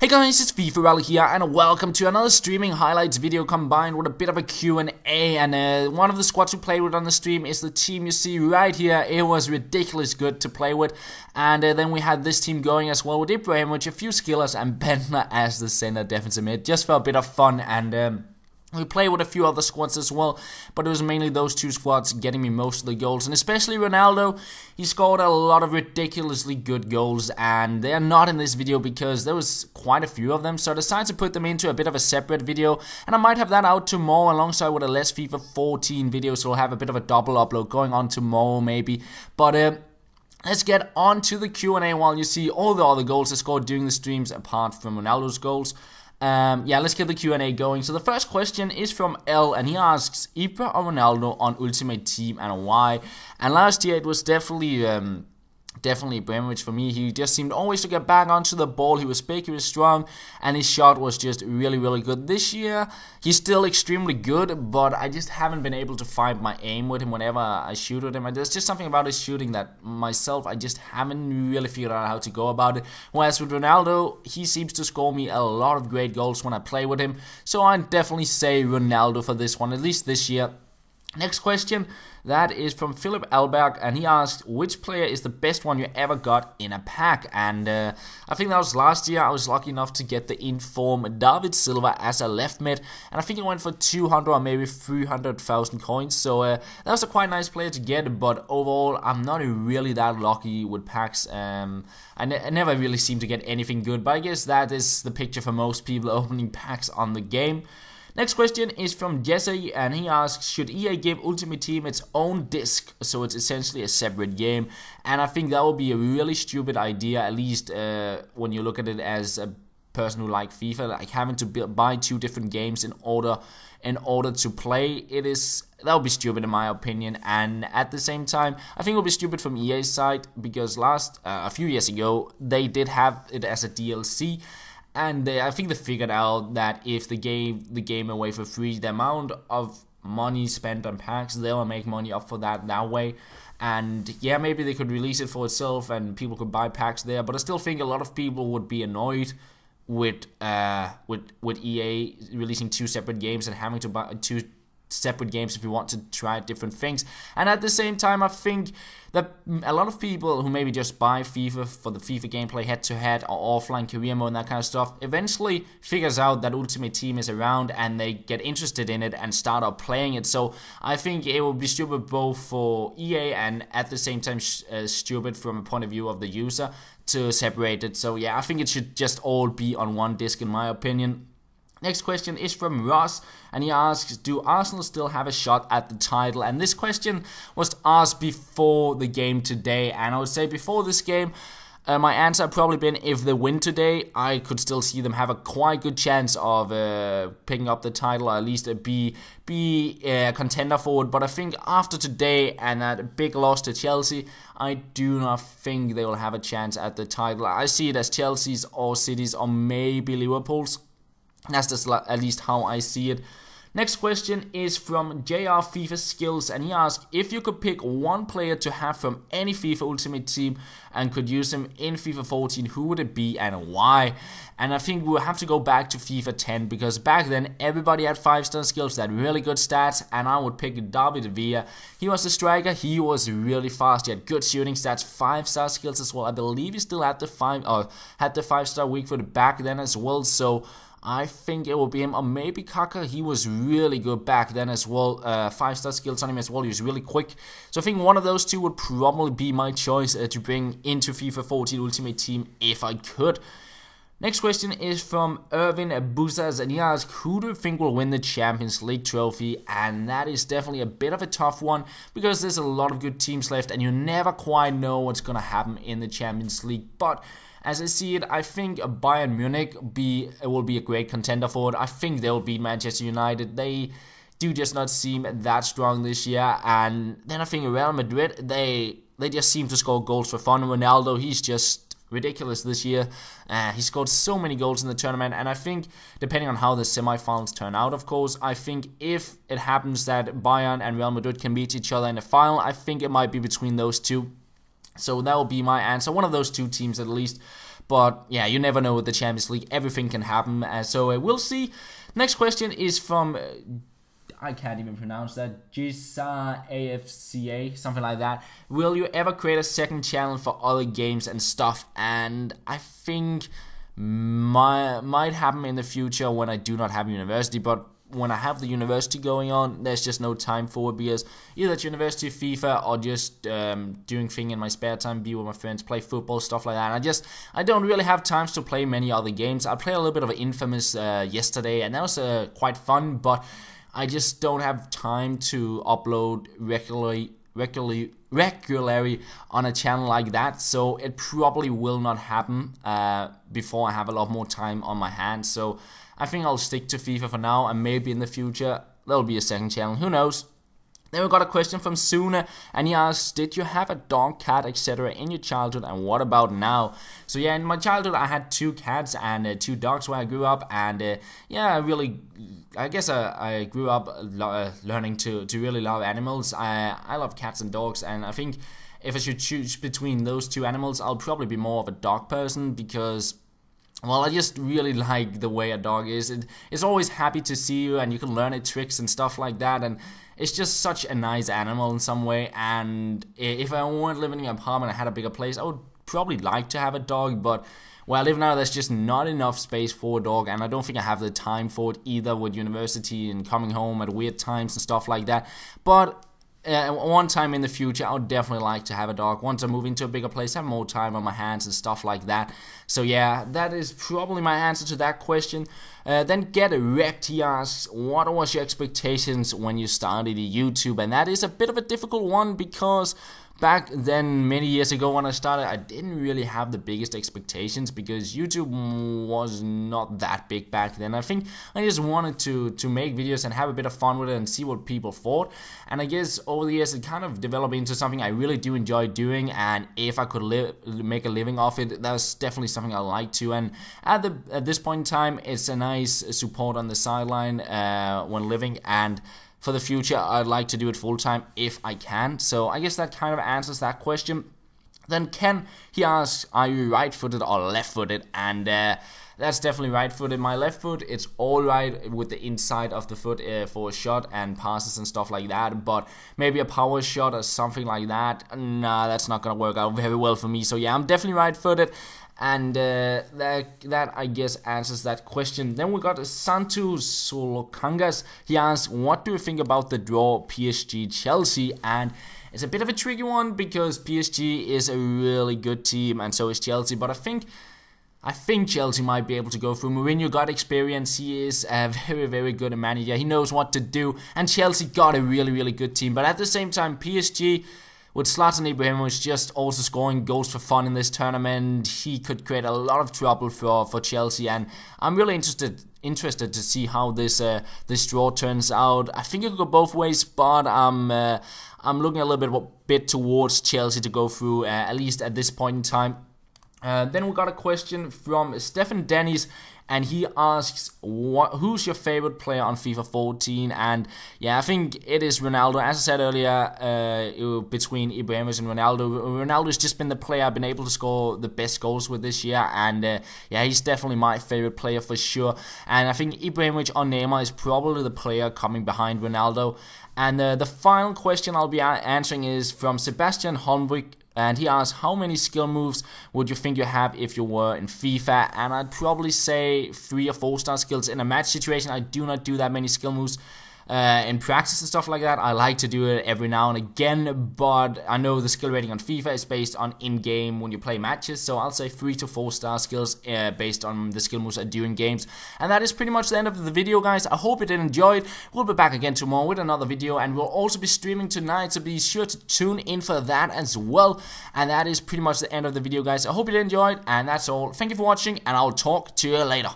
Hey guys, it's FifaRalle here, and welcome to another streaming highlights video combined with a bit of a Q&A. And one of the squads we played with on the stream is the team you see right here. It was ridiculous good to play with. And then we had this team going as well with Ibrahimovic, a few skillers, and Bentner as the center defensive mid. Just for a bit of fun, and we played with a few other squads as well, but it was mainly those two squads getting me most of the goals. And especially Ronaldo, he scored a lot of ridiculously good goals, and they are not in this video because there was quite a few of them. So I decided to put them into a bit of a separate video, and I might have that out tomorrow alongside with a less FIFA 14 video, so we'll have a bit of a double upload going on tomorrow maybe. But let's get on to the Q&A while you see all the other goals I scored during the streams apart from Ronaldo's goals. Yeah, let's get the Q&A going. So the first question is from L, and he asks, Ibra or Ronaldo on Ultimate Team and why? And last year it was definitely Ibrahimovic for me. He just seemed always to get back onto the ball. He was big, he was strong, and his shot was just really good. This year, he's still extremely good, but I just haven't been able to find my aim with him whenever I shoot with him. And there's just something about his shooting that myself, I just haven't really figured out how to go about it. Whereas with Ronaldo, he seems to score me a lot of great goals when I play with him. So I'd definitely say Ronaldo for this one, at least this year. Next question, that is from Philip Alberg, and he asked, which player is the best one you ever got in a pack? And I think that was last year. I was lucky enough to get the inform David Silva as a left mid, and I think it went for 200 or maybe 300,000 coins, so that was a quite nice player to get. But overall, I'm not really that lucky with packs. I never really seem to get anything good, but I guess that is the picture for most people opening packs on the game. Next question is from Jesse, and he asks, should EA give Ultimate Team its own disc, so it's essentially a separate game? And I think that would be a really stupid idea, at least when you look at it as a person who likes FIFA, like having to buy two different games in order to play. That would be stupid in my opinion. And at the same time, I think it would be stupid from EA's side, because a few years ago they did have it as a DLC. And I think they figured out that if they gave the game away for free, the amount of money spent on packs, they'll make money up for that way. And yeah, maybe they could release it for itself and people could buy packs there. But I still think a lot of people would be annoyed with EA releasing two separate games and having to buy two separate games if you want to try different things. And at the same time, I think that a lot of people who maybe just buy FIFA for the FIFA gameplay head-to-head or offline career mode and that kind of stuff eventually figures out that Ultimate Team is around and they get interested in it and start up playing it. So I think it would be stupid both for EA and at the same time stupid from a point of view of the user to separate it. So yeah, I think it should just all be on one disc in my opinion. Next question is from Ross, and he asks, do Arsenal still have a shot at the title? And this question was asked before the game today, and I would say before this game, my answer had probably been if they win today, I could still see them have a quite good chance of picking up the title, or at least be a contender for it. But I think after today and that big loss to Chelsea, I do not think they will have a chance at the title. I see it as Chelsea's or City's or maybe Liverpool's. That's just at least how I see it. Next question is from JR FIFA Skills, and he asks, if you could pick one player to have from any FIFA Ultimate Team and could use him in FIFA 14, who would it be and why? And I think we'll have to go back to FIFA 10, because back then everybody had 5-star skills, that had really good stats, and I would pick David Villa. He was a striker, he was really fast, he had good shooting stats, 5-star skills as well. I believe he still had the 5-star weak foot back then as well, so I think it will be him, or maybe Kaka. He was really good back then as well. 5-star skills on him as well. He was really quick. So I think one of those two would probably be my choice to bring into FIFA 14 Ultimate Team if I could. Next question is from Irvin Buzas, and he asks, who do you think will win the Champions League trophy? And that is definitely a bit of a tough one, because there's a lot of good teams left and you never quite know what's going to happen in the Champions League. But as I see it, I think Bayern Munich will be a great contender for it. I think they'll beat Manchester United. They do just not seem that strong this year. And then I think Real Madrid, they just seem to score goals for fun. Ronaldo, he's just ridiculous this year. He scored so many goals in the tournament. And I think, depending on how the semifinals turn out, of course, I think if it happens that Bayern and Real Madrid can beat each other in the final, I think it might be between those two. So that will be my answer. One of those two teams at least. But yeah, you never know with the Champions League. Everything can happen. So we'll see. Next question is from... I can't even pronounce that. Gisa AFCA, something like that. Will you ever create a second channel for other games and stuff? And I think might happen in the future when I do not have university, but when I have the university going on, there's just no time for it, because either at university, FIFA, or just doing things in my spare time, be with my friends, play football, stuff like that. And I don't really have times to play many other games. I played a little bit of Infamous yesterday, and that was quite fun, but I just don't have time to upload regularly on a channel like that, so it probably will not happen before I have a lot more time on my hands. So I think I'll stick to FIFA for now, and maybe in the future there'll be a second channel, who knows. Then we got a question from Suna, and he asks, did you have a dog, cat, etc. in your childhood, and what about now? So yeah, in my childhood I had 2 cats and 2 dogs where I grew up, and yeah, I guess I grew up learning to really love animals. I love cats and dogs, and I think if I should choose between those 2 animals, I'll probably be more of a dog person, because... well, I just really like the way a dog is. It's always happy to see you, and you can learn its tricks and stuff like that, and it's just such a nice animal in some way. And if I weren't living in an apartment and I had a bigger place, I would probably like to have a dog, but where I live now, there's just not enough space for a dog, and I don't think I have the time for it either, with university and coming home at weird times and stuff like that. But one time in the future, I would definitely like to have a dog. Once I move into a bigger place, have more time on my hands and stuff like that. So yeah, that is probably my answer to that question. Then Get Wrecked, he asks, what was your expectations when you started YouTube? And that is a bit of a difficult one, because back then, many years ago when I started, I didn't really have the biggest expectations, because YouTube was not that big back then. I think I just wanted to make videos and have a bit of fun with it and see what people thought. And I guess over the years it kind of developed into something I really do enjoy doing, and if I could make a living off it, that's definitely something I like to. And at this point in time, it's a nice support on the sideline when living, and for the future, I'd like to do it full time if I can. So I guess that kind of answers that question. Then Ken, he asks, are you right-footed or left-footed? And that's definitely right-footed. My left foot, it's alright with the inside of the foot for a shot and passes and stuff like that. But maybe a power shot or something like that, nah, that's not gonna work out very well for me. So yeah, I'm definitely right-footed. And that I guess answers that question. Then we got Santu Solokangas. He asks, what do you think about the draw PSG-Chelsea? And it's a bit of a tricky one, because PSG is a really good team, and so is Chelsea. But I think Chelsea might be able to go through. Mourinho got experience. He is a very, very good manager. He knows what to do. And Chelsea got a really, really good team. But at the same time, PSG... with Zlatan Ibrahimovic just also scoring goals for fun in this tournament, he could create a lot of trouble for Chelsea, and I'm really interested to see how this draw turns out. I think it could go both ways, but I'm looking a little bit towards Chelsea to go through, at least at this point in time. Then we got a question from Stefan Dennis, and he asks, who's your favorite player on FIFA 14? And yeah, I think it is Ronaldo. As I said earlier, between Ibrahimovic and Ronaldo, Ronaldo's just been the player I've been able to score the best goals with this year, and yeah, he's definitely my favorite player for sure. And I think Ibrahimovic or Neymar is probably the player coming behind Ronaldo. And the final question I'll be answering is from Sebastian Holmvik, and he asks, how many skill moves would you think you have if you were in FIFA? And I'd probably say 3 or 4 star skills. In a match situation, I do not do that many skill moves. In practice and stuff like that, I like to do it every now and again, but I know the skill rating on FIFA is based on in-game when you play matches, so I'll say 3 to 4 star skills based on the skill moves I do in games. And that is pretty much the end of the video, guys. I hope you did enjoy it. We'll be back again tomorrow with another video, and we'll also be streaming tonight, so be sure to tune in for that as well. And that is pretty much the end of the video, guys. I hope you did enjoy it, and that's all. Thank you for watching, and I'll talk to you later.